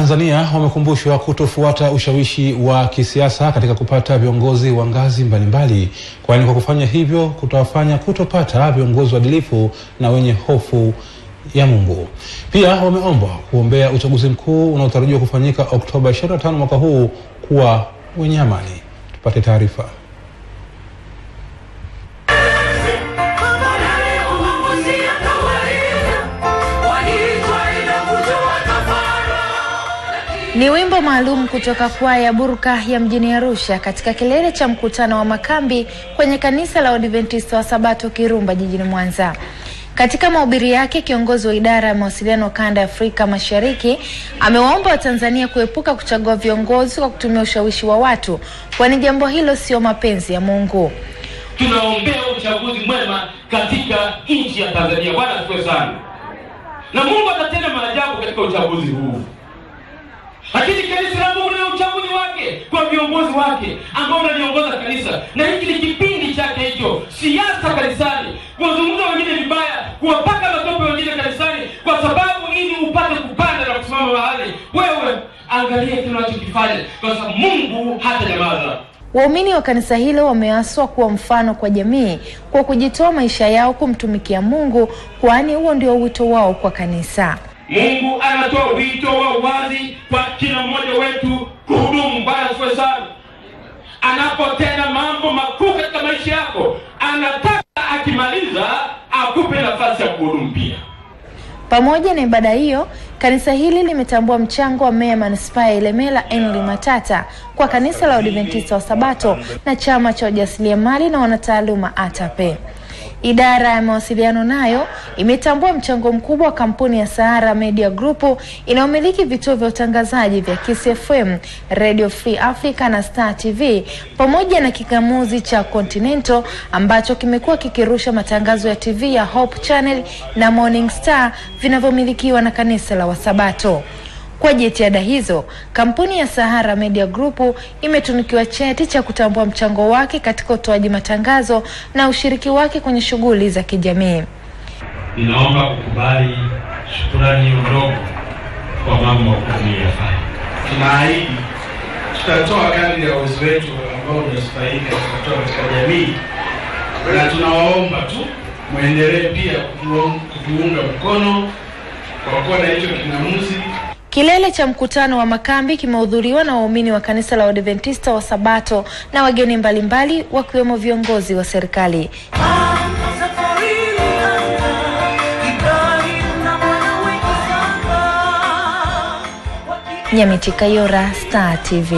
Tanzania wamekumbushwa kutofuata ushawishi wa kisiasa katika kupata viongozi wa ngazi mbalimbali, kwani kwa kufanya hivyo kutawafanya kutopata viongozi waadilifu na wenye hofu ya Mungu. Pia wameombwa kuombea uchaguzi mkuu unaotarajiwa kufanyika Oktoba 25 mwaka huu kuwa wenye amani. Tupate taarifa. Ni wimbo maalum kutoka kwaya Burka ya mjini Arusha katika kilele cha mkutano wa makambi kwenye kanisa la Waadventista wa Sabato Kirumba jijini Mwanza. Katika mahubiri yake, kiongozi wa idara ya mawasiliano kanda ya Afrika Mashariki amewaomba Watanzania kuepuka kuchagua viongozi kwa kutumia ushawishi wa watu, kwani jambo hilo sio mapenzi ya Mungu. Tunaombea uchaguzi mwema katika nchi ya Tanzania. Bwana asifiwe sana. Na Mungu atatenda maajabu katika uchaguzi huu. Lakini kanisa la Mungu lina uchaguzi wake kwa viongozi wake ambao wanaliongoza kanisa. Na hiki ni kipindi chake hicho. Siasa kanisani, kuwazungumza wengine vibaya, kuwapaka matope wengine kanisani kwa sababu ili upate kupanda na kusimama mahali. Wewe angalia kile unachokifanya kwa sababu Mungu hatanyamaza. Waumini wa kanisa hilo wameaswa kuwa mfano kwa jamii kwa kujitoa maisha yao kumtumikia Mungu, kwani huo ndio wito wao kwa kanisa. Mungu anatoa wito wa wazi kwa kila mmoja wetu kuhudumu. Bwana asifiwe sana. Anapotenda mambo makuu katika maisha yako, anataka akimaliza akupe nafasi ya kuhudumu pia. Pamoja na ibada hiyo, kanisa hili limetambua mchango wa Meya Manispaa ya Ilemela Henry Matata kwa kanisa la Waadventista wa Sabato na chama cha wajasiriamali na wanataaluma ATAPE. Idara ya mawasiliano nayo imetambua mchango mkubwa wa kampuni ya Sahara Media Group inayomiliki vituo vya utangazaji vya Kiss FM, Radio Free Africa na Star TV, pamoja na kikamuzi cha Continental ambacho kimekuwa kikirusha matangazo ya TV ya Hope Channel na Morning Star vinavyomilikiwa na kanisa la Wasabato. Kwa jitihada hizo, kampuni ya Sahara Media Group imetunikiwa cheti cha kutambua mchango wake katika utoaji matangazo na ushiriki wake kwenye shughuli za kijamii. Ninaomba kukubali shukrani ndogo kwa mambo mliyofanya. Tunaahidi tutatoa kadri ya uwezo wetu ambao unastahili kutoa katika jamii, na tunawaomba tu muendelee pia kutuunga mkono kwa kuwa na hicho kinamuzi. Kilele cha mkutano wa makambi kimehudhuriwa na waumini wa kanisa la Waadventista wa Sabato na wageni mbalimbali wakiwemo viongozi wa serikali. Nyamiti Kayora, Star TV.